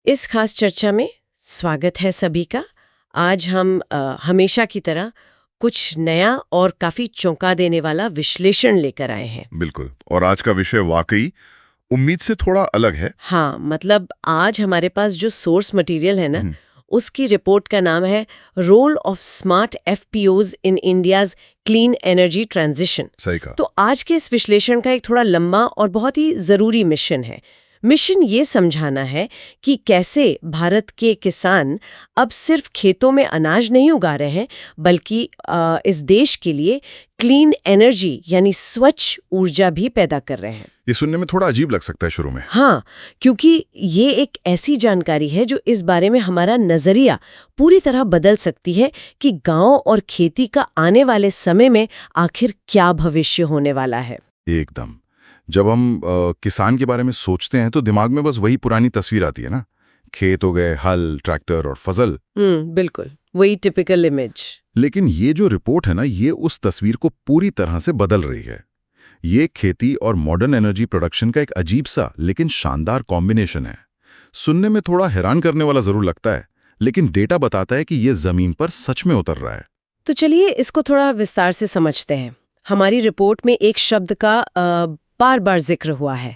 इस खास चर्चा में स्वागत है सभी का। आज हम हमेशा की तरह कुछ नया और काफी चौंका देने वाला विश्लेषण लेकर आए हैं। बिल्कुल। और आज का विषय वाकई उम्मीद से थोड़ा अलग है। हाँ, मतलब आज हमारे पास जो सोर्स मटेरियल है ना, उसकी रिपोर्ट का नाम है role of smart FPOs in India's clean energy transition. सही कहा। तो आज के इस विश्लेषण का एक थोड़ा लंबा और बहुत ही जरूरी मिशन है। मिशन ये समझाना है कि कैसे भारत के किसान अब सिर्फ खेतों में अनाज नहीं उगा रहे हैं, बल्कि इस देश के लिए क्लीन एनर्जी यानी स्वच्छ ऊर्जा भी पैदा कर रहे हैं। ये सुनने में थोड़ा अजीब लग सकता है शुरू में। हाँ, क्योंकि ये एक ऐसी जानकारी है जो इस बारे में हमारा नजरिया पूरी तरह बदल सकती है कि गांव और खेती का आने वाले समय में आखिर क्या भविष्य होने वाला है। एकदम। जब हम किसान के बारे में सोचते हैं तो दिमाग में बस वही पुरानी तस्वीर आती है ना, खेत हो गए, हल, ट्रैक्टर और फसल। बिल्कुल वही टिपिकल इमेज। लेकिन ये जो रिपोर्ट है ना, ये उस तस्वीर को पूरी तरह से बदल रही है। ये खेती और मॉडर्न एनर्जी प्रोडक्शन का एक अजीब सा लेकिन शानदार कॉम्बिनेशन है। सुनने में थोड़ा हैरान करने वाला जरूर लगता है, लेकिन डेटा बताता है कि ये जमीन पर सच में उतर रहा है। तो चलिए इसको थोड़ा विस्तार से समझते हैं। हमारी रिपोर्ट में एक शब्द का बार बार जिक्र हुआ है,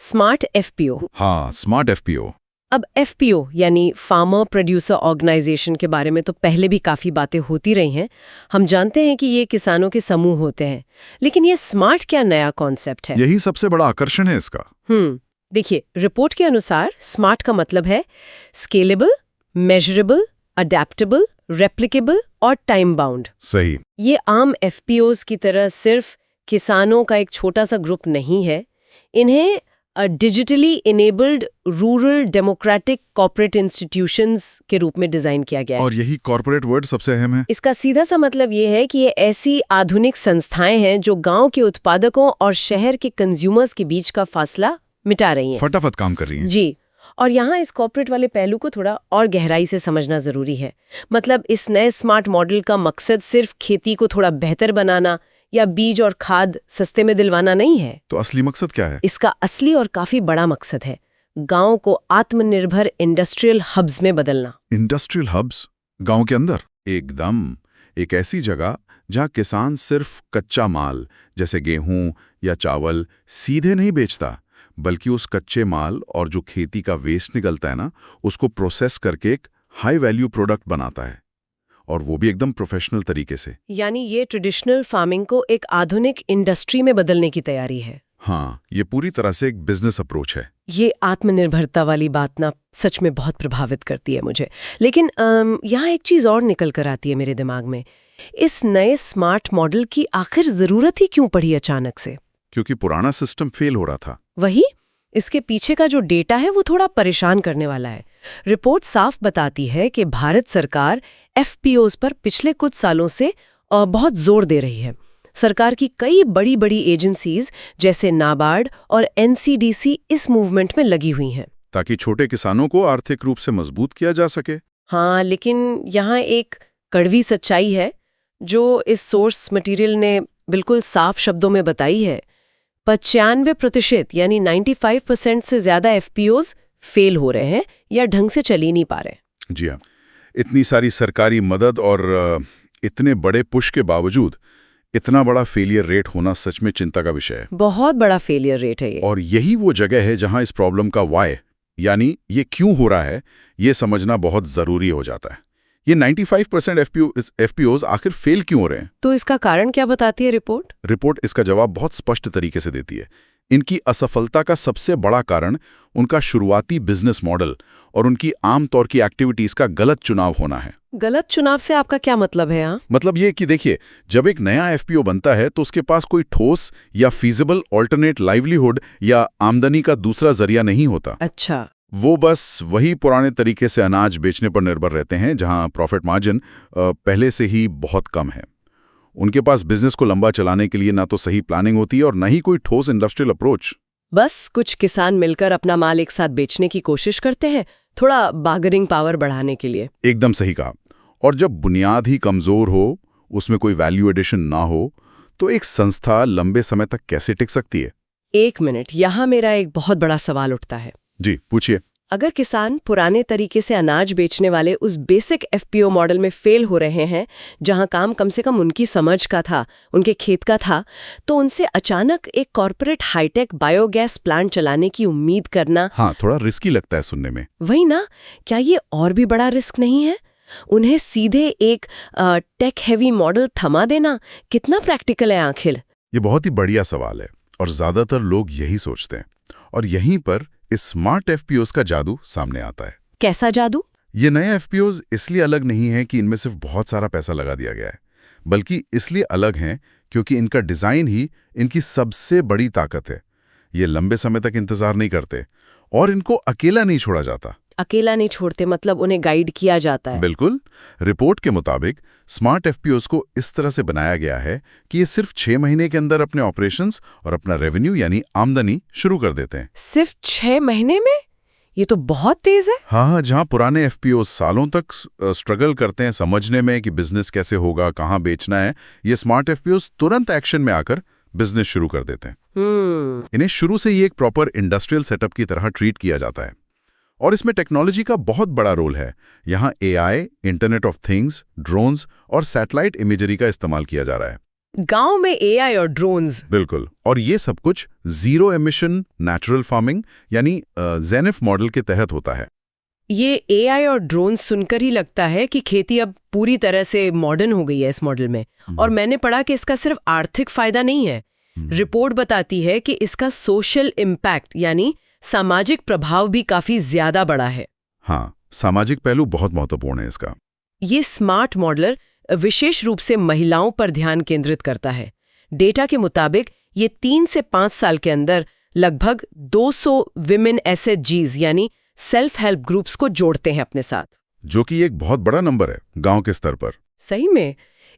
स्मार्ट एफपीओ। हाँ, स्मार्ट एफपीओ। अब एफपीओ यानी फार्मर प्रोड्यूसर ऑर्गेनाइजेशन के बारे में तो पहले भी काफी बातें होती रही हैं। हम जानते हैं कि ये किसानों के समूह होते हैं, लेकिन ये स्मार्ट क्या नया कॉन्सेप्ट है? यही सबसे बड़ा आकर्षण है इसका। देखिए, रिपोर्ट के अनुसार स्मार्ट का मतलब है स्केलेबल, मेजरेबल, अडेप्टेबल, रेप्लिकेबल और टाइम बाउंड। सही। ये आम एफपीओज की तरह सिर्फ किसानों का एक छोटा सा ग्रुप नहीं है। इन्हें digitally enabled rural democratic corporate institutions के रूप में डिजाइन किया गया है। और यही कॉर्पोरेट वर्ड सबसे अहम है। इसका सीधा सा मतलब ये है कि ये ऐसी आधुनिक संस्थाएं हैं जो गांव के उत्पादकों और शहर के कंज्यूमर्स के बीच का फासला मिटा रही हैं। फटाफट काम कर रही हैं। जी। और यहाँ इस कॉर्पोरेट वाले पहलू को थोड़ा और गहराई से समझना जरूरी है। मतलब इस नए स्मार्ट मॉडल का मकसद सिर्फ खेती को थोड़ा बेहतर बनाना या बीज और खाद सस्ते में दिलवाना नहीं है। तो असली मकसद क्या है? इसका असली और काफी बड़ा मकसद है गांव को आत्मनिर्भर इंडस्ट्रियल हब्स में बदलना। Industrial hubs? गांव के अंदर? एकदम। एक ऐसी जगह जहां किसान सिर्फ कच्चा माल जैसे गेहूं या चावल सीधे नहीं बेचता, बल्कि उस कच्चे माल और जो खेती का वेस्ट निकलता है ना, उसको प्रोसेस करके एक हाई वैल्यू प्रोडक्ट बनाता है, और वो भी एकदम प्रोफेशनल तरीके से। यानी ये ट्रेडिशनल फार्मिंग को एक आधुनिक इंडस्ट्री में बदलने की तैयारी है। हाँ, ये पूरी तरह से एक बिजनेस अप्रोच है। ये आत्मनिर्भरता वाली बात ना सच में बहुत प्रभावित करती है मुझे। लेकिन यहाँ एक चीज और निकल कर आती है मेरे दिमाग में। इस नए स्मार्ट मॉडल की आखिर जरूरत ही क्यों पड़ी अचानक से? क्योंकि पुराना सिस्टम फेल हो रहा था। वही, इसके पीछे का जो डेटा है वो थोड़ा परेशान करने वाला है। रिपोर्ट साफ बताती है कि भारत सरकार एफपीओज पर पिछले कुछ सालों से बहुत जोर दे रही है। सरकार की कई बड़ी बड़ी एजेंसीज जैसे नाबार्ड और एनसीडीसी इस मूवमेंट में लगी हुई हैं, ताकि छोटे किसानों को आर्थिक रूप से मजबूत किया जा सके। हाँ, लेकिन यहाँ एक कड़वी सच्चाई है जो इस सोर्स मटेरियल ने बिल्कुल साफ शब्दों में बताई है। 95% यानी 95% से ज्यादा एफपीओज फेल हो रहे हैं या ढंग से चल ही नहीं पा रहे। जी हाँ, इतनी सारी सरकारी मदद और इतने बड़े पुश के बावजूद इतना बड़ा फेलियर रेट होना सच में चिंता का विषय है। बहुत बड़ा फेलियर रेट है ये। और यही वो जगह है जहां इस प्रॉब्लम का वाई, यानी ये क्यों हो रहा है, ये समझना बहुत जरूरी हो जाता है। ये 95% एफपीओज आखिर फेल क्यों हो रहे हैं? तो इसका कारण क्या बताती है रिपोर्ट? रिपोर्ट इसका जवाब बहुत स्पष्ट तरीके से देती है। इनकी असफलता का सबसे बड़ा कारण उनका शुरुआती बिजनेस मॉडल और उनकी आमतौर की एक्टिविटीज का गलत चुनाव होना है। गलत चुनाव से आपका क्या मतलब है? मतलब ये कि देखिए, जब एक नया एफपीओ बनता है तो उसके पास कोई ठोस या फीजिबल ऑल्टरनेट लाइवलीहुड या आमदनी का दूसरा जरिया नहीं होता। अच्छा। वो बस वही पुराने तरीके से अनाज बेचने पर निर्भर रहते हैं, जहां प्रॉफिट मार्जिन पहले से ही बहुत कम है। उनके पास बिजनेस को लंबा चलाने के लिए ना तो सही प्लानिंग होती है और ना ही कोई ठोस इंडस्ट्रियल अप्रोच। बस कुछ किसान मिलकर अपना माल एक साथ बेचने की कोशिश करते हैं, थोड़ा बार्गेनिंग पावर बढ़ाने के लिए। एकदम सही कहा। और जब बुनियाद ही कमजोर हो, उसमें कोई वैल्यू एडिशन ना हो, तो एक संस्था लंबे समय तक कैसे टिक सकती है? एक मिनट, यहाँ मेरा एक बहुत बड़ा सवाल उठता है। जी पूछिए। अगर किसान पुराने तरीके से अनाज बेचने वाले उस बेसिक एफपीओ मॉडल में फेल हो रहे हैं, जहां काम कम से कम उनकी समझ का था, उनके खेत का था, तो उनसे अचानक एक कॉर्पोरेट हाईटेक बायोगैस प्लांट चलाने की उम्मीद करना, हाँ, थोड़ा रिस्की लगता है सुनने में। वही ना, क्या ये और भी बड़ा रिस्क नहीं है? उन्हें सीधे एक टेक हैवी मॉडल थमा देना कितना प्रैक्टिकल है आखिर? ये बहुत ही बढ़िया सवाल है और ज्यादातर लोग यही सोचते हैं। और यहीं पर इस स्मार्ट एफपीओज का जादू सामने आता है। कैसा जादू? ये नए एफपीओज इसलिए अलग नहीं है कि इनमें सिर्फ बहुत सारा पैसा लगा दिया गया है, बल्कि इसलिए अलग हैं क्योंकि इनका डिजाइन ही इनकी सबसे बड़ी ताकत है। ये लंबे समय तक इंतजार नहीं करते और इनको अकेला नहीं छोड़ा जाता। अकेला नहीं छोड़ते मतलब उन्हें गाइड किया जाता है? बिल्कुल। रिपोर्ट के मुताबिक स्मार्ट एफपीओज को इस तरह से बनाया गया है कि ये सिर्फ 6 महीने के अंदर अपने ऑपरेशंस और अपना रेवेन्यू यानी आमदनी शुरू कर देते हैं। सिर्फ 6 महीने में? ये तो बहुत तेज है। हाँ, जहां पुराने एफपीओ सालों तक स्ट्रगल करते हैं समझने में कि बिजनेस कैसे होगा, कहां बेचना है, ये स्मार्ट एफपीओ तुरंत एक्शन में आकर बिजनेस शुरू कर देते हैं। इन्हें शुरू से ही एक प्रॉपर इंडस्ट्रियल सेटअप की तरह ट्रीट किया जाता है और इसमें टेक्नोलॉजी का बहुत बड़ा रोल है। यहाँ AI, internet of things, drones और सैटेलाइट इमेजरी का इस्तेमाल किया जा रहा है। गांव में एआई और ड्रोन्स? बिल्कुल। और ये सब कुछ जीरो एमिशन नेचुरल फार्मिंग यानी जेनिफ मॉडल के तहत होता है। ये एआई और ड्रोन्स सुनकर ही लगता है कि खेती अब पूरी तरह से मॉडर्न हो गई है इस मॉडल में। और मैंने पढ़ा कि इसका सिर्फ आर्थिक फायदा नहीं है। रिपोर्ट बताती है कि इसका सोशल इम्पैक्ट यानी सामाजिक प्रभाव भी काफी ज्यादा बड़ा है। हाँ, सामाजिक पहलू बहुत महत्वपूर्ण है इसका। ये स्मार्ट मॉडलर विशेष रूप से महिलाओं पर ध्यान केंद्रित करता है। डेटा के मुताबिक ये 3 से 5 साल के अंदर लगभग 200 विमेन एसएचजीज यानी सेल्फ हेल्प ग्रुप्स को जोड़ते हैं अपने साथ, जो कि एक बहुत बड़ा नंबर है गांव के स्तर पर। सही में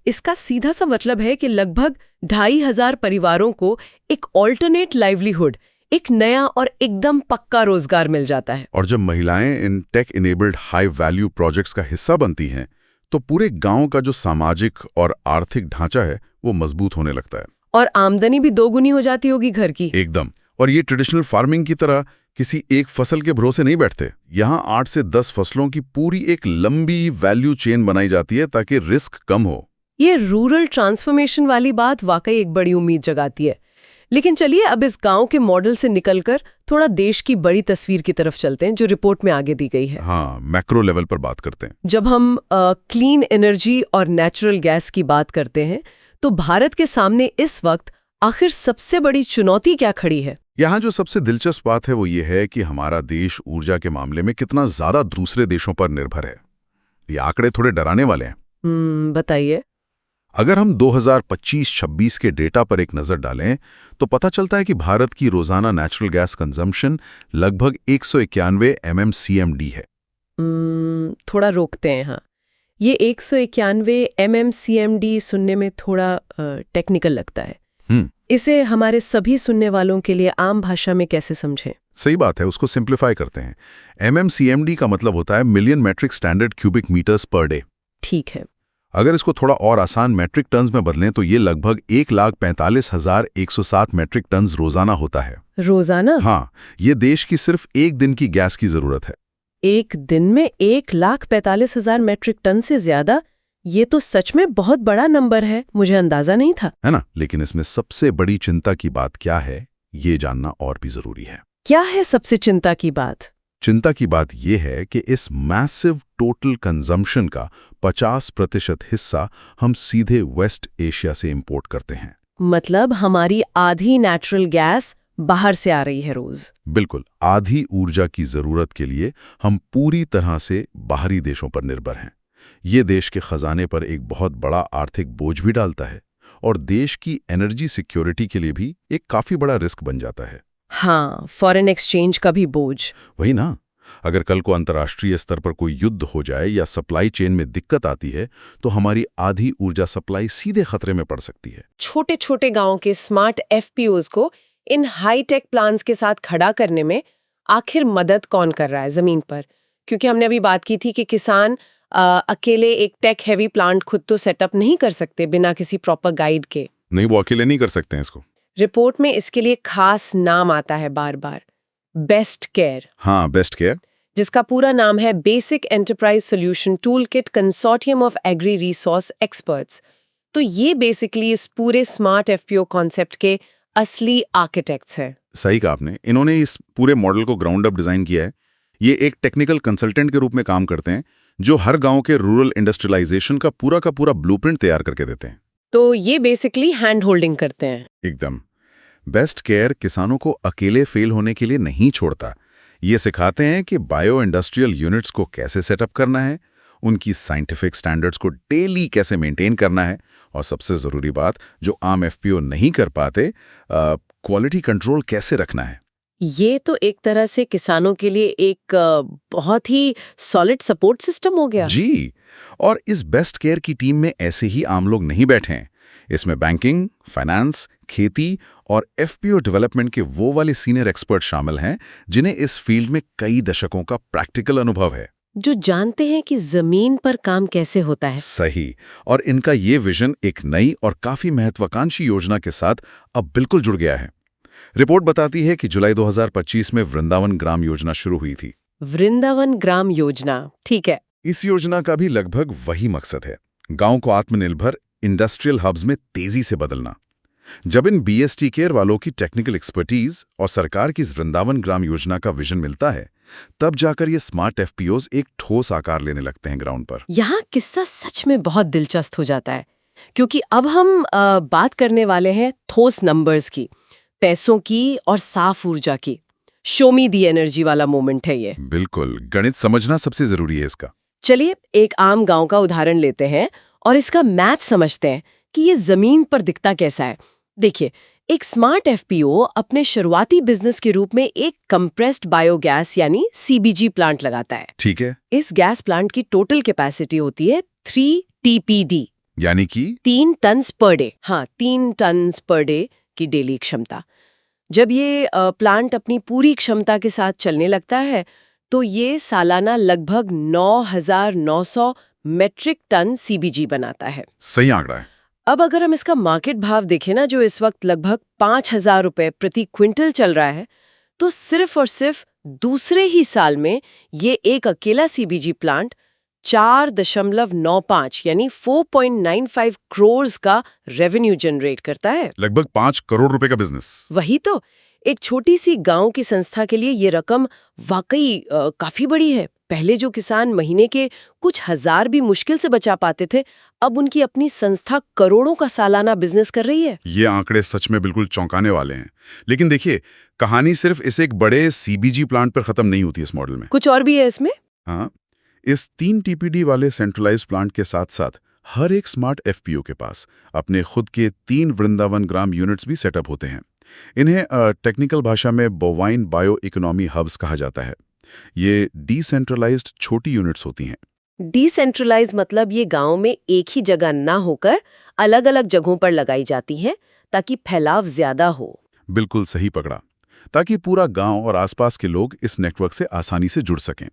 इसका सीधा सा मतलब है कि लगभग 2500 परिवारों को एक ऑल्टरनेट लाइवलीहुड, एक नया और एकदम पक्का रोजगार मिल जाता है। और जब महिलाएं इन tech enabled high value projects का हिस्सा बनती हैं, तो पूरे गांव का जो सामाजिक और आर्थिक ढांचा है वो मजबूत होने लगता है। और आमदनी भी दोगुनी हो जाती होगी घर की। एकदम। और ये ट्रेडिशनल फार्मिंग की तरह किसी एक फसल के भरोसे नहीं बैठते। यहाँ 8 से 10 फसलों की पूरी एक लंबी वैल्यू चेन बनाई जाती है ताकि रिस्क कम हो। ये रूरल ट्रांसफॉर्मेशन वाली बात वाकई एक बड़ी उम्मीद जगाती है। लेकिन चलिए अब इस गांव के मॉडल से निकलकर थोड़ा देश की बड़ी तस्वीर की तरफ चलते हैं जो रिपोर्ट में आगे दी गई है। हाँ, मैक्रो लेवल पर बात करते हैं। जब हम क्लीन एनर्जी और नेचुरल गैस की बात करते हैं तो भारत के सामने इस वक्त आखिर सबसे बड़ी चुनौती क्या खड़ी है? यहाँ जो सबसे दिलचस्प बात है वो ये है कि हमारा देश ऊर्जा के मामले में कितना ज्यादा दूसरे देशों पर निर्भर है। ये आंकड़े थोड़े डराने वाले हैं। बताइए। अगर हम 2025-26 के डेटा पर एक नजर डालें तो पता चलता है कि भारत की रोजाना नेचुरल गैस कंजम्पशन लगभग 191 MMCMD है। थोड़ा रोकते हैं। हाँ, ये 191 MMCMD सुनने में थोड़ा टेक्निकल लगता है। इसे हमारे सभी सुनने वालों के लिए आम भाषा में कैसे समझें? सही बात है, उसको सिंप्लीफाई करते हैं। MMCMD का मतलब होता है million metric standard cubic metres पर डे। ठीक है। अगर इसको थोड़ा और आसान मेट्रिक टन्स में बदलें तो ये लगभग 1,45,107 मेट्रिक टन्स रोजाना होता है। रोजाना? हाँ, ये देश की सिर्फ एक दिन की गैस की जरूरत है। एक दिन में 1,45,000 मेट्रिक टन से ज्यादा? ये तो सच में बहुत बड़ा नंबर है, मुझे अंदाजा नहीं था। है ना? लेकिन इसमें सबसे बड़ी चिंता की बात क्या है, ये जानना और भी जरूरी है। क्या है सबसे चिंता की बात? चिंता की बात यह है कि इस मैसिव टोटल कंजम्पशन का 50% हिस्सा हम सीधे वेस्ट एशिया से इंपोर्ट करते हैं। मतलब हमारी आधी नेचुरल गैस बाहर से आ रही है रोज। बिल्कुल, आधी ऊर्जा की जरूरत के लिए हम पूरी तरह से बाहरी देशों पर निर्भर हैं। ये देश के खजाने पर एक बहुत बड़ा आर्थिक बोझ भी डालता है और देश की एनर्जी सिक्योरिटी के लिए भी एक काफी बड़ा रिस्क बन जाता है। हाँ, फॉरेन एक्सचेंज का भी बोझ। वही ना, अगर कल को अंतर्राष्ट्रीय स्तर पर कोई युद्ध हो जाए या सप्लाई चेन में दिक्कत आती है तो हमारी आधी ऊर्जा सप्लाई सीधे खतरे में पड़ सकती है। छोटे छोटे गांवों के स्मार्ट एफपीओज को इन हाईटेक प्लान्स के साथ खड़ा करने में आखिर मदद कौन कर रहा है जमीन पर? क्योंकि हमने अभी बात की थी कि किसान अकेले एक टेक हैवी प्लांट खुद तो सेटअप नहीं कर सकते बिना किसी प्रॉपर गाइड के। नहीं, वो अकेले नहीं कर सकते हैं इसको। रिपोर्ट में इसके लिए खास नाम आता है बार बार, बेस्ट केयर। हाँ, बेस्ट केयर। जिसका पूरा नाम है basic enterprise solution toolkit consortium of agri resource experts. तो ये बेसिकली इस पूरे स्मार्ट एफपीओ कॉन्सेप्ट के असली आर्किटेक्ट्स हैं। सही कहा आपने, इन्होंने इस पूरे मॉडल को ग्राउंड अप डिजाइन किया है। ये एक टेक्निकल कंसल्टेंट के रूप में काम करते हैं जो हर गांव के रूरल इंडस्ट्रियलाइजेशन का पूरा ब्लूप्रिंट तैयार करके देते हैं। तो ये बेसिकली हैंड होल्डिंग करते हैं। एकदम। बेस्ट केयर किसानों को अकेले फेल होने के लिए नहीं छोड़ता। ये सिखाते हैं कि बायो इंडस्ट्रियल यूनिट्स को कैसे सेटअप करना है, उनकी साइंटिफिक स्टैंडर्ड्स को डेली कैसे मेंटेन करना है, और सबसे ज़रूरी बात जो आम एफपीओ नहीं कर पाते, क्वालिटी कंट्रोल कैसे रखना है। ये तो एक तरह से किसानों के लिए एक बहुत ही सॉलिड सपोर्ट सिस्टम हो गया। जी, और इस बेस्ट केयर की टीम में ऐसे ही आम लोग नहीं बैठे हैं। इसमें बैंकिंग, फाइनेंस, खेती और एफपीओ डेवलपमेंट के वो वाले सीनियर एक्सपर्ट शामिल हैं जिन्हें इस फील्ड में कई दशकों का प्रैक्टिकल अनुभव है, जो जानते हैं कि जमीन पर काम कैसे होता है। सही। और इनका ये विजन एक नई और काफी महत्वाकांक्षी योजना के साथ अब बिल्कुल जुड़ गया है। रिपोर्ट बताती है कि जुलाई 2025 में वृंदावन ग्राम योजना शुरू हुई थी। वृंदावन ग्राम योजना, ठीक है। इस योजना का भी लगभग वही मकसद है, गांव को आत्मनिर्भर इंडस्ट्रियल हब्स में तेजी से बदलना। जब इन बीएसटी केयर वालों की टेक्निकल एक्सपर्टीज और सरकार की इस वृंदावन ग्राम योजना का विजन मिलता है, तब जाकर ये स्मार्ट एफपीओज एक ठोस आकार लेने लगते हैं ग्राउंड पर। यहाँ किस्सा सच में बहुत दिलचस्प हो जाता है, क्योंकि अब हम बात करने वाले हैं ठोस नंबर्स की, पैसों की और साफ ऊर्जा की। शो मी दी एनर्जी वाला मोमेंट है ये। बिल्कुल, गणित समझना सबसे जरूरी है इसका। चलिए एक आम गांव का उदाहरण लेते हैं और इसका मैथ समझते हैं कि ये जमीन पर दिखता कैसा है। देखिए, एक स्मार्ट एफपीओ अपने शुरुआती बिजनेस के रूप में एक कंप्रेस्ड बायोगैस यानी सीबीजी प्लांट लगाता है। ठीक है। इस गैस प्लांट की टोटल कैपेसिटी होती है 3 TPD, यानी कि 3 टन्स पर डे। हाँ, 3 टन्स पर डे की डेली क्षमता। जब ये प्लांट अपनी पूरी क्षमता के साथ चलने लगता है तो ये सालाना लगभग 9,900 मेट्रिक टन सीबीजी बनाता है। सही आंकड़ा है। अब अगर हम इसका मार्केट भाव देखें ना, जो इस वक्त लगभग 5,000 रुपए प्रति क्विंटल चल रहा है, तो सिर्फ और सिर्फ दूसरे ही साल में ये एक अकेला सीबीजी प्लांट 4.95 यानी 4.95 करोड़ का रेवेन्यू जनरेट करता है। लगभग 5 करोड़ रुपए का बिजनेस। वही तो, एक छोटी सी गांव की संस्था के लिए ये रकम वाकई काफी बड़ी है। पहले जो किसान महीने के कुछ हजार भी मुश्किल से बचा पाते थे, अब उनकी अपनी संस्था करोड़ों का सालाना बिजनेस कर रही है। ये आंकड़े सच में बिल्कुल चौंकाने वाले हैं। लेकिन देखिए, कहानी सिर्फ इस एक बड़े सीबीजी प्लांट पर खत्म नहीं होती इस मॉडल में। कुछ और भी है इसमें। हाँ, इस 3 TPD वाले सेंट्रलाइज्ड प्लांट के साथ साथ हर एक स्मार्ट एफपीओ के पास अपने खुद के 3 वृंदावन ग्राम यूनिट्स भी सेटअप होते हैं। इन्हें टेक्निकल भाषा में बोवाइन बायो इकोनॉमी हब्स कहा जाता है। ये डिसेंट्रलाइज्ड छोटी यूनिट्स होती हैं। डिसेंट्रलाइज मतलब ये गांव में एक ही जगह ना होकर अलग अलग जगहों पर लगाई जाती हैं ताकि फैलाव ज्यादा हो। बिल्कुल सही पकड़ा, ताकि पूरा गांव और आसपास के लोग इस नेटवर्क से आसानी से जुड़ सकें।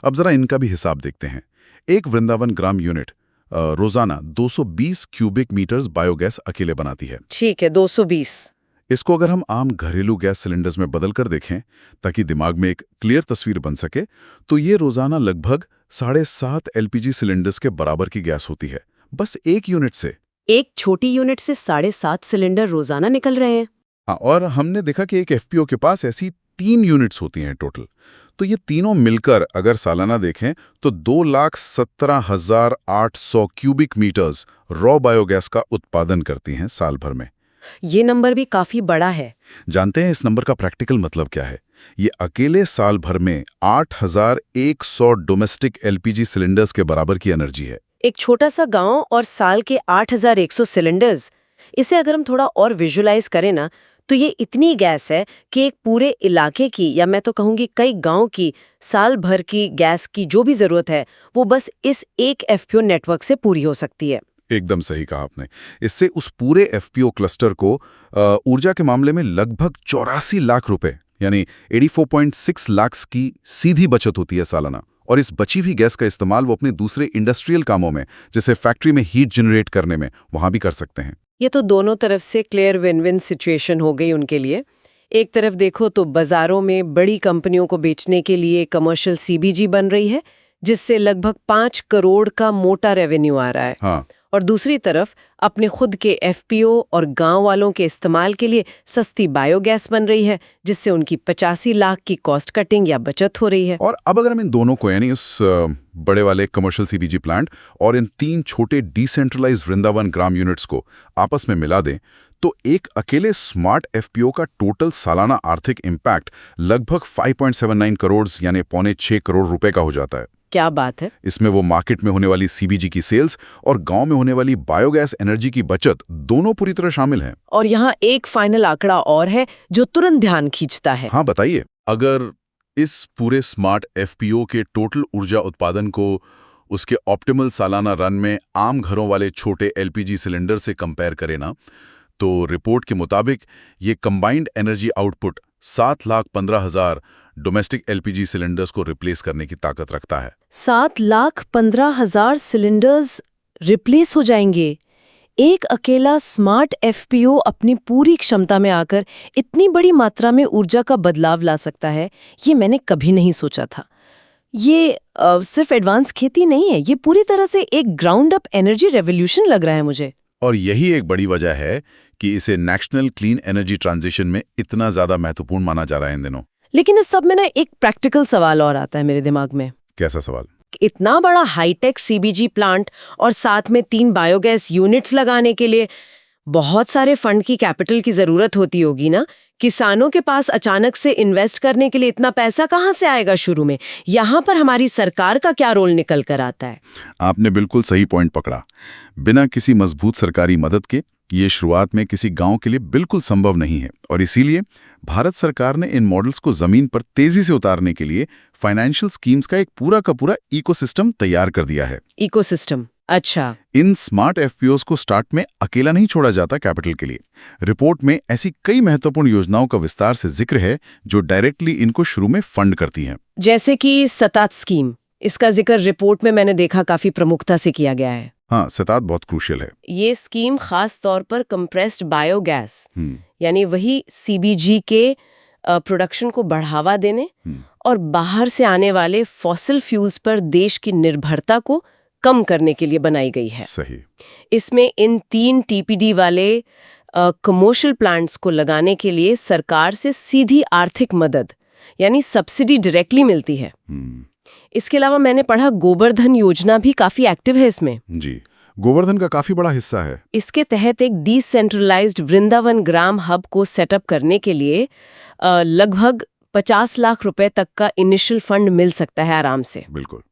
अब जरा इनका भी हिसाब देखते हैं। एक वृंदावन ग्राम यूनिट रोजाना 220 क्यूबिक मीटर्स बायोगैस अकेले बनाती है। ठीक है, 220। इसको अगर हम आम घरेलू गैस सिलेंडर्स में बदल कर देखें ताकि दिमाग में एक क्लियर तस्वीर बन सके, तो ये रोजाना लगभग 7.5 LPG सिलेंडर्स के बराबर की गैस होती है, बस एक यूनिट से। एक छोटी यूनिट से 7.5 सिलेंडर रोजाना निकल रहे हैं। हाँ, और हमने देखा कि एक एफपीओ के पास ऐसी 3 यूनिट्स होती हैं टोटल। तो ये तीनों मिलकर अगर सालाना देखें तो 2,17,800 क्यूबिक मीटर्स रॉ बायोगैस का उत्पादन करती हैं साल भर में। ये नंबर भी काफी बड़ा है। जानते हैं इस नंबर का प्रैक्टिकल मतलब क्या है? ये अकेले साल भर में 8,100 डोमेस्टिक एलपीजी सिलेंडर्स के बराबर की एनर्जी है। एक छोटा सा गांव और साल के 8,100 सिलेंडर्स। इसे अगर हम थोड़ा और विजुलाइज करें ना, तो ये इतनी गैस है कि एक पूरे इलाके की, या मैं तो कहूंगी कई गांव की साल भर की गैस की जो भी जरूरत है वो बस इस एक एफपीओ नेटवर्क से पूरी हो सकती है। एकदम सही कहा आपने। इससे उस पूरे एफपीओ क्लस्टर को ऊर्जा के मामले में लगभग 84 लाख रुपए यानी 84.6 लाख की सीधी बचत होती है सालाना। और इस बची हुई गैस का इस्तेमाल वो अपने दूसरे इंडस्ट्रियल कामों में, जैसे फैक्ट्री में हीट जनरेट करने में, वहां भी कर सकते हैं। ये तो दोनों तरफ से क्लियर विन विन सिचुएशन हो गई उनके लिए। एक तरफ देखो तो बाजारों में बड़ी कंपनियों को बेचने के लिए कमर्शियल सीबीजी बन रही है, जिससे लगभग 5 करोड़ का मोटा रेवेन्यू आ रहा है। हाँ। और दूसरी तरफ अपने खुद के एफपीओ और गांव वालों के इस्तेमाल के लिए सस्ती बायोगैस बन रही है, जिससे उनकी 85 लाख की कॉस्ट कटिंग या बचत हो रही है। और अब अगर हम इन दोनों को, यानी उस बड़े वाले कमर्शियल सीबीजी प्लांट और इन 3 छोटे डिसेंट्रलाइज्ड वृंदावन ग्राम यूनिट्स को आपस में मिला दें, तो एक अकेले स्मार्ट एफपीओ का टोटल सालाना आर्थिक इम्पैक्ट लगभग 5.79 करोड़ यानी 5.6 करोड़ रुपए का हो जाता है। क्या बात है। इसमें वो मार्केट में होने वाली सीबीजी की सेल्स और गांव में होने वाली बायोगैस एनर्जी की बचत दोनों पूरी तरह शामिल हैं। और यहाँ एक फाइनल आंकड़ा और है जो तुरंत ध्यान खींचता है। हाँ, बताइए। अगर इस पूरे स्मार्ट एफपीओ के टोटल ऊर्जा उत्पादन को उसके ऑप्टिमल सालाना रन में आम घरों वाले छोटे एलपीजी सिलेंडर से कंपेयर करें ना, तो रिपोर्ट के मुताबिक ये combined energy output 7,15,000 domestic LPG cylinders को रिप्लेस करने की ताकत रखता है। 7,15,000 सिलेंडर्स रिप्लेस हो जाएंगे। एक अकेला स्मार्ट एफपीओ अपनी पूरी क्षमता में आकर इतनी बड़ी मात्रा में ऊर्जा का बदलाव ला सकता है, ये मैंने कभी नहीं सोचा था। ये सिर्फ एडवांस खेती नहीं है, ये पूरी तरह से एक ग्राउंड अप एनर्जी रेवोल्यूशन लग रहा है मुझे। और यही एक बड़ी वजह है कि इसे नेशनल क्लीन एनर्जी ट्रांजिशन में इतना ज्यादा महत्वपूर्ण माना जा रहा है इन दिनों। लेकिन इस सब में ना एक प्रैक्टिकल सवाल और आता है मेरे दिमाग में। कैसा सवाल? इतना बड़ा हाईटेक सीबीजी प्लांट और साथ में 3 बायोगैस यूनिट्स लगाने के लिए बहुत सारे फंड की कैपिटल की जरूरत होती होगी ना। किसानों के पास अचानक से इन्वेस्ट करने के लिए इतना पैसा कहाँ से आएगा शुरू में? यहाँ पर हमारी सरकार का क्या रोल निकल कर आता है? आपने बिल्कुल सही पॉइंट पकड़ा। बिना किसी मजबूत सरकारी मदद के ये शुरुआत में किसी गांव के लिए बिल्कुल संभव नहीं है, और इसीलिए भारत सरकार ने इन मॉडल्स को जमीन पर तेजी से उतारने के लिए फाइनेंशियल स्कीम्स का एक पूरा का पूरा इकोसिस्टम तैयार कर दिया है। इकोसिस्टम? अच्छा। इन स्मार्ट एफपीओस को स्टार्ट में अकेला नहीं छोड़ा जाता कैपिटल के लिए। रिपोर्ट में ऐसी कई महत्वपूर्ण योजनाओं का विस्तार से जिक्र है जो डायरेक्टली इनको शुरू में फंड करती हैं। जैसे कि सतात स्कीम, इसका जिक्र रिपोर्ट में मैंने देखा काफी प्रमुखता से किया गया है। हाँ, सतात बहुत क्रूशियल है। ये स्कीम खास तौर पर कंप्रेस्ड बायोगैस यानी वही सीबीजी के प्रोडक्शन को बढ़ावा देने और बाहर से आने वाले फॉसिल फ्यूल्स पर देश की निर्भरता को कम करने के लिए बनाई गई है। सही। इसमें इन 3 टीपीडी वाले कमर्शियल प्लांट्स को लगाने के लिए सरकार से सीधी आर्थिक मदद यानी सब्सिडी डायरेक्टली मिलती है। इसके अलावा मैंने पढ़ा गोबर्धन योजना भी काफी एक्टिव है इसमें। जी, गोवर्धन का काफी बड़ा हिस्सा है। इसके तहत एक डिसेंट्रलाइज्ड वृंदावन ग्राम हब को सेटअप करने के लिए लगभग 50 लाख रुपए तक का इनिशियल फंड मिल सकता है आराम से। बिल्कुल।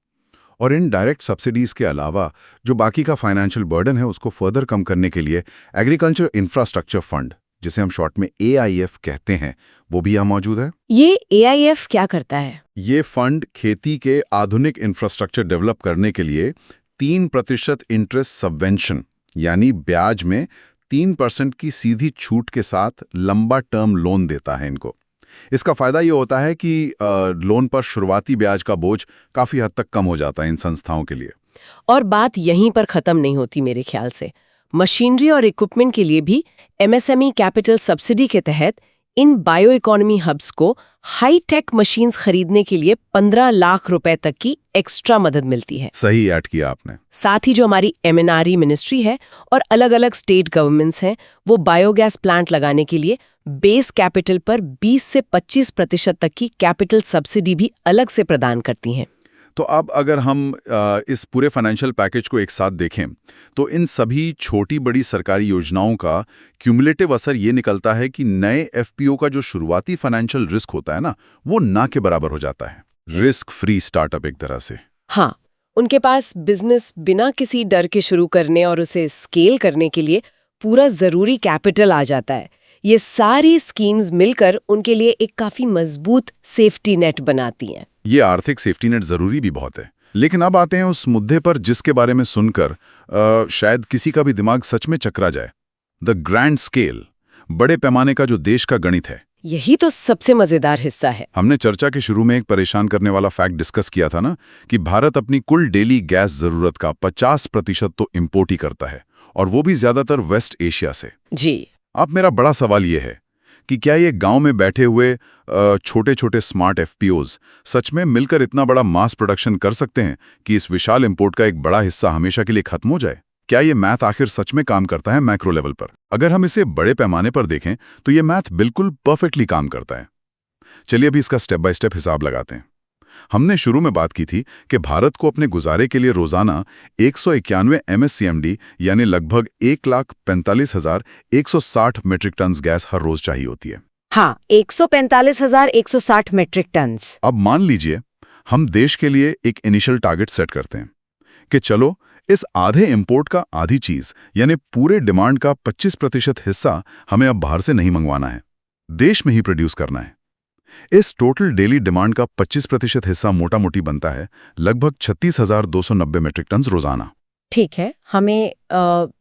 और इन डायरेक्ट सब्सिडीज के अलावा जो बाकी का फाइनेंशियल बर्डन है उसको फर्दर कम करने के लिए एग्रीकल्चर इंफ्रास्ट्रक्चर फंड, जिसे हम शॉर्ट में AIF कहते हैं, वो भी यहाँ मौजूद है। ये AIF क्या करता है? ये फंड खेती के आधुनिक इंफ्रास्ट्रक्चर डेवलप करने के लिए 3% इंटरेस्ट सबवेंशन यानी ब्याज में 3% की सीधी छूट के साथ लंबा टर्म लोन देता है इनको। इसका फायदा ये होता है कि लोन पर शुरुआती ब्याज का बोझ काफी हद तक कम हो जाता है इन संस्थाओं के लिए। और बात यहीं पर खत्म नहीं होती मेरे ख्याल से। मशीनरी और इक्विपमेंट के लिए भी MSME कैपिटल सब्सिडी के तहत इन बायो इकोनॉमी हब्स को हाई टेक मशीन्स खरीदने के लिए 15 लाख रुपए तक की एक्स्ट्रा मदद मिलती है। सही ऐड किया आपने। साथ ही जो हमारी MNRE मिनिस्ट्री है और अलग अलग स्टेट गवर्नमेंट्स हैं, वो बायोगैस प्लांट लगाने के लिए बेस कैपिटल पर 20 से 25% तक की कैपिटल सब्सिडी भी अलग से प्रदान करती हैं। तो अब अगर हम इस पूरे फाइनेंशियल पैकेज को एक साथ देखें तो इन सभी छोटी बड़ी सरकारी योजनाओं का क्यूमुलेटिव असर ये निकलता है कि नए एफपीओ का जो शुरुआती फाइनेंशियल रिस्क होता है ना, वो ना के बराबर हो जाता है। रिस्क फ्री स्टार्टअप एक तरह से। हाँ, उनके पास बिजनेस बिना किसी डर के शुरू करने और उसे स्केल करने के लिए पूरा जरूरी कैपिटल आ जाता है। ये सारी स्कीम्स मिलकर उनके लिए एक काफी मजबूत सेफ्टी नेट बनाती हैं। ये आर्थिक सेफ्टी नेट जरूरी भी बहुत है। लेकिन अब आते हैं उस मुद्दे पर जिसके बारे में सुनकर शायद किसी का भी दिमाग सच में चकरा जाए। द ग्रैंड स्केल, बड़े पैमाने का जो देश का गणित है। यही तो सबसे मजेदार हिस्सा है। हमने चर्चा के शुरू में एक परेशान करने वाला फैक्ट डिस्कस किया था ना, कि भारत अपनी कुल डेली गैस जरूरत का 50% तो इंपोर्ट ही करता है, और वो भी ज्यादातर वेस्ट एशिया से। जी। अब मेरा बड़ा सवाल ये है कि क्या ये गांव में बैठे हुए छोटे छोटे स्मार्ट एफपीओज सच में मिलकर इतना बड़ा मास प्रोडक्शन कर सकते हैं कि इस विशाल इंपोर्ट का एक बड़ा हिस्सा हमेशा के लिए खत्म हो जाए। क्या ये मैथ आखिर सच में काम करता है मैक्रो लेवल पर? अगर हम इसे बड़े पैमाने पर देखें तो ये मैथ बिल्कुल परफेक्टली काम करता है। चलिए अभी इसका स्टेप बाय स्टेप हिसाब लगाते हैं। हमने शुरू में बात की थी कि भारत को अपने गुजारे के लिए रोजाना 191 MSCMD यानी लगभग 1,45,160 मीट्रिक टन गैस हर रोज चाहिए होती है। हाँ, 145,160 मीट्रिक टन। अब मान लीजिए हम देश के लिए एक इनिशियल टारगेट सेट करते हैं कि चलो इस आधे इंपोर्ट का आधी चीज यानी पूरे डिमांड का 25% हिस्सा हमें अब बाहर से नहीं मंगवाना है, देश में ही प्रोड्यूस करना है। इस टोटल डेली डिमांड का 25% हिस्सा मोटा मोटी बनता है लगभग 36,290 मीट्रिक टन रोजाना। ठीक है, हमें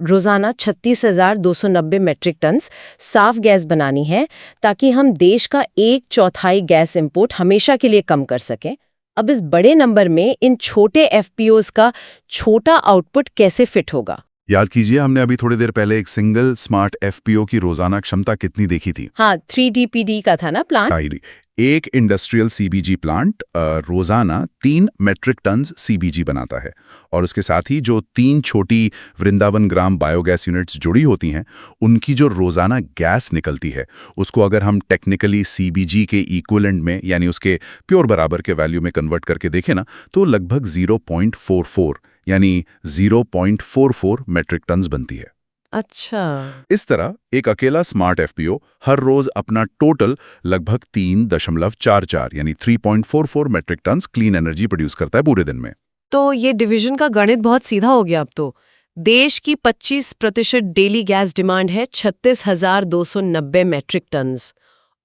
रोजाना 36,290 मीट्रिक टन साफ गैस बनानी है ताकि हम देश का 1/4 गैस इंपोर्ट हमेशा के लिए कम कर सकें। अब इस बड़े नंबर में इन छोटे एफपीओज का छोटा आउटपुट कैसे फिट होगा? याद कीजिए हमने अभी थोड़ी देर पहले एक सिंगल स्मार्ट एफपीओ की रोजाना क्षमता कितनी देखी थी? हाँ, 3DPD का था ना प्लांट। एक इंडस्ट्रियल सीबीजी प्लांट रोजाना 3 मेट्रिक टन सीबीजी बनाता है और उसके साथ ही जो 3 छोटी वृंदावन ग्राम बायोगैस यूनिट्स जुड़ी होती हैं उनकी जो रोजाना गैस निकलती है उसको अगर हम टेक्निकली सीबीजी के इक्विवेलेंट में यानी उसके प्योर बराबर के वैल्यू में कन्वर्ट करके देखें ना तो लगभग 0.44 यानी 0.44 मेट्रिक टन बनती है। अच्छा, इस तरह एक अकेला स्मार्ट एफपीओ हर रोज अपना टोटल लगभग 3.44 यानी 3.44 metric tonne clean energy produce करता है पूरे दिन में। तो ये डिवीजन का गणित बहुत सीधा हो गया। अब तो देश की 25% डेली गैस डिमांड है 36,290 मैट्रिक टन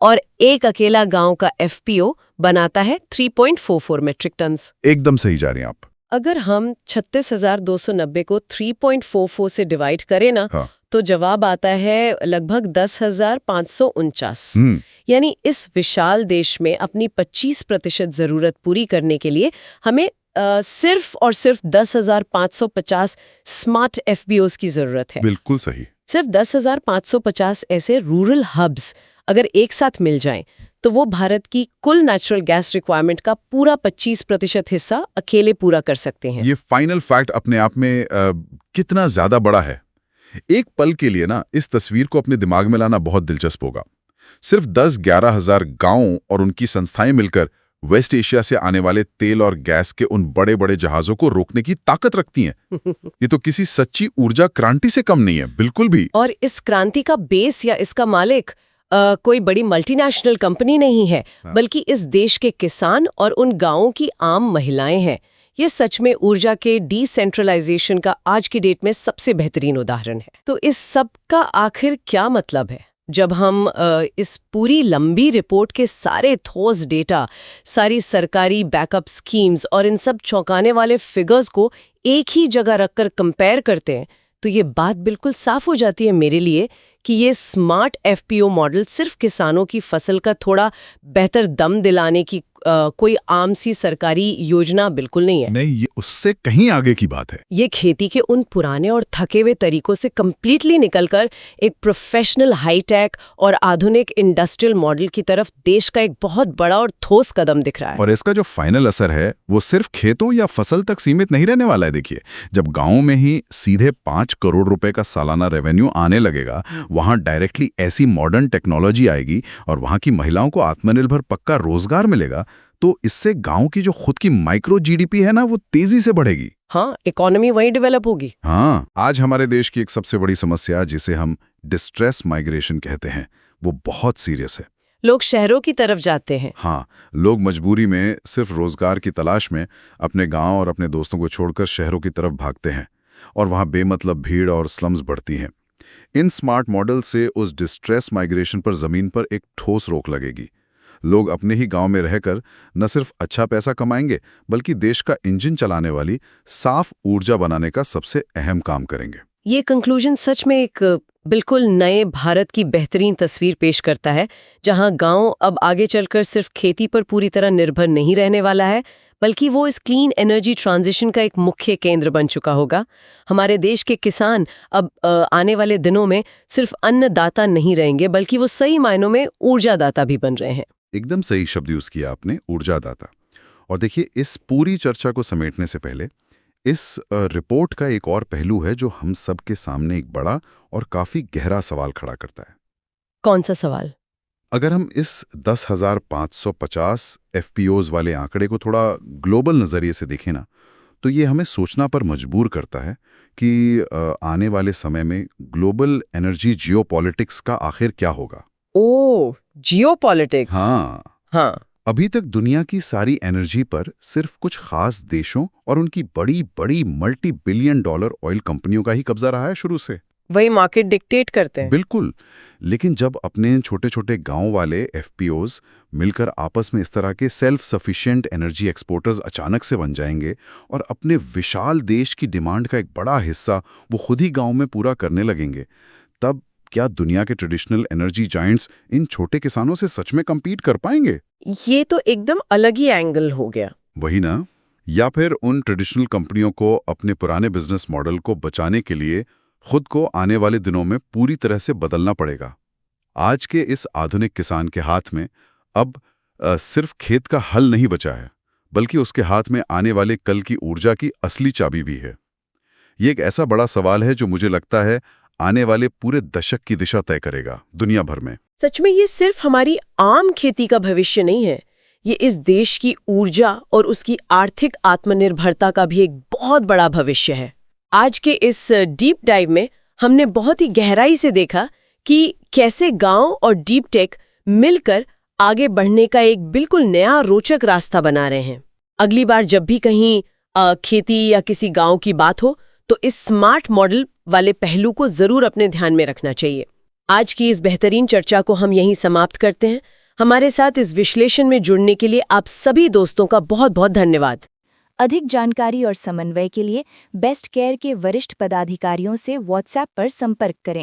और एक अकेला गांव का एफपीओ बनाता है 3.44 मैट्रिक टन। एकदम सही जा रही हैं आप। अगर हम 36,290 को 3.44 से डिवाइड करें ना, हाँ। तो जवाब आता है लगभग 10,549। यानी इस विशाल देश में अपनी 25% जरूरत पूरी करने के लिए हमें सिर्फ और सिर्फ 10,550 स्मार्ट एफपीओज की जरूरत है। बिल्कुल सही। सिर्फ 10,550 ऐसे रूरल हब्स अगर एक साथ मिल जाएं तो वो भारत की कुल नेचुरल गैस रिक्वायरमेंट का पूरा 25% हिस्सा अकेले पूरा कर सकते हैं। ये फाइनल फैक्ट अपने आप में कितना ज्यादा बड़ा है। एक पल के लिए ना इस तस्वीर को अपने दिमाग में लाना बहुत दिलचस्प होगा। सिर्फ 10-11 हजार गांव और उनकी संस्थाएं मिलकर वेस्ट एशिया से आने वाले तेल और गैस के उन बड़े बड़े जहाजों को रोकने की ताकत रखती हैं। ये तो किसी सच्ची ऊर्जा क्रांति से कम नहीं है, बिल्कुल भी। और इस क्रांति का बेस या इसका मालिक कोई बड़ी मल्टीनेशनल कंपनी नहीं है, बल्कि इस देश के किसान और उन गांवों की आम महिलाएं हैं। ये सच में ऊर्जा के डिसेंट्रलाइजेशन का आज की डेट में सबसे बेहतरीन उदाहरण है। तो इस सब का आखिर क्या मतलब है? जब हम इस पूरी लंबी रिपोर्ट के सारे ठोस डेटा, सारी सरकारी बैकअप स्कीम्स और इन सब चौंकाने वाले फिगर्स को एक ही जगह रखकर कंपेयर करते हैं तो ये बात बिल्कुल साफ हो जाती है मेरे लिए कि ये स्मार्ट एफपीओ मॉडल सिर्फ किसानों की फसल का थोड़ा बेहतर दम दिलाने की कोई आम सी सरकारी योजना बिल्कुल नहीं है। नहीं, ये उससे कहीं आगे की बात है। ये खेती के उन पुराने और थके हुए तरीकों से कंप्लीटली निकलकर एक प्रोफेशनल हाईटेक और आधुनिक इंडस्ट्रियल मॉडल की तरफ देश का एक बहुत बड़ा और ठोस कदम दिख रहा है। और इसका जो फाइनल असर है वो सिर्फ खेतों या फसल तक सीमित नहीं रहने वाला है। देखिए, जब गाँव में ही सीधे 5 करोड़ रुपए का सालाना रेवेन्यू आने लगेगा, वहां डायरेक्टली ऐसी मॉडर्न टेक्नोलॉजी आएगी और वहां की महिलाओं को आत्मनिर्भर पक्का रोजगार मिलेगा, तो इससे गांव की जो खुद की माइक्रो जीडीपी है ना वो तेजी से बढ़ेगी। हाँ, इकोनॉमी वहीं डेवलप होगी। हाँ, आज हमारे देश की एक सबसे बड़ी समस्या जिसे हम डिस्ट्रेस माइग्रेशन कहते हैं वो बहुत सीरियस है। लोग शहरों की तरफ जाते हैं। हाँ, लोग मजबूरी में सिर्फ रोजगार की तलाश में अपने गांव और अपने दोस्तों को छोड़कर शहरों की तरफ भागते हैं और वहां बेमतलब भीड़ और स्लम्स बढ़ती हैं। इन स्मार्ट मॉडल से उस डिस्ट्रेस माइग्रेशन पर जमीन पर एक ठोस रोक लगेगी। लोग अपने ही गांव में रहकर न सिर्फ अच्छा पैसा कमाएंगे बल्कि देश का इंजन चलाने वाली साफ ऊर्जा बनाने का सबसे अहम काम करेंगे। ये कंक्लूजन सच में एक बिल्कुल नए भारत की बेहतरीन तस्वीर पेश करता है, जहां गांव अब आगे चलकर सिर्फ खेती पर पूरी तरह निर्भर नहीं रहने वाला है, बल्कि वो इस क्लीन एनर्जी ट्रांजिशन का एक मुख्य केंद्र बन चुका होगा। हमारे देश के किसान अब आने वाले दिनों में सिर्फ अन्नदाता नहीं रहेंगे, बल्कि वो सही मायनों में ऊर्जादाता भी बन रहे हैं। एकदम सही शब्द यूज किया आपने, ऊर्जादाता। और देखिए, इस पूरी चर्चा को समेटने से पहले इस रिपोर्ट का एक और पहलू है जो हम सब के सामने एक बड़ा और काफी गहरा सवाल खड़ा करता है। कौन सा सवाल? अगर हम इस 10,550 एफपीओज वाले आंकड़े को थोड़ा ग्लोबल नजरिए से देखें ना, तो ये हमें सोचना पर मजबूर करता है कि आने वाले समय में ग्लोबल एनर्जी जियोपॉलिटिक्स का आखिर क्या होगा। ओ, जियोपॉलिटिक्स। हाँ, अभी तक दुनिया की सारी एनर्जी पर सिर्फ कुछ खास देशों और उनकी बड़ी बड़ी मल्टी बिलियन डॉलर ऑयल कंपनियों का ही कब्जा रहा है शुरू से। वही मार्केट डिक्टेट करते हैं। बिल्कुल, लेकिन जब अपने छोटे छोटे गांव वाले एफपीओज मिलकर आपस में इस तरह के सेल्फ सफिशिएंट एनर्जी एक्सपोर्टर्स अचानक से बन जाएंगे और अपने विशाल देश की डिमांड का एक बड़ा हिस्सा वो खुद ही गांव में पूरा करने लगेंगे, तब क्या दुनिया के ट्रेडिशनल एनर्जी जायंट्स इन छोटे किसानों से सच में compete कर पाएंगे? ये तो एकदम अलग ही एंगल हो गया। वही ना। या फिर उन ट्रेडिशनल कंपनियों को अपने पुराने बिजनेस मॉडल को बचाने के लिए खुद को आने वाले दिनों में पूरी तरह से बदलना पड़ेगा। आज के इस आधुनिक किसान के हाथ में अब सिर्फ खेत का हल नहीं बचा है, बल्कि उसके हाथ में आने वाले कल की ऊर्जा की असली चाबी भी है। ये एक ऐसा बड़ा सवाल है जो मुझे लगता है आने वाले पूरे दशक की दिशा तय करेगा दुनिया भर में। सच में ये सिर्फ हमारी आम खेती का भविष्य नहीं है, ये इस देश की ऊर्जा और उसकी आर्थिक आत्मनिर्भरता का भी एक बहुत बड़ा भविष्य है। आज के इस डीप डाइव में हमने बहुत ही गहराई से देखा कि कैसे गांव और डीप टेक मिलकर आगे बढ़ने का एक बिल्कुल नया रोचक रास्ता बना रहे हैं। अगली बार जब भी कहीं खेती या किसी गांव की बात हो, तो इस स्मार्ट मॉडल वाले पहलू को जरूर अपने ध्यान में रखना चाहिए। आज की इस बेहतरीन चर्चा को हम यहीं समाप्त करते हैं। हमारे साथ इस विश्लेषण में जुड़ने के लिए आप सभी दोस्तों का बहुत बहुत धन्यवाद। अधिक जानकारी और समन्वय के लिए बेस्ट केयर के वरिष्ठ पदाधिकारियों से व्हाट्सएप पर संपर्क करें।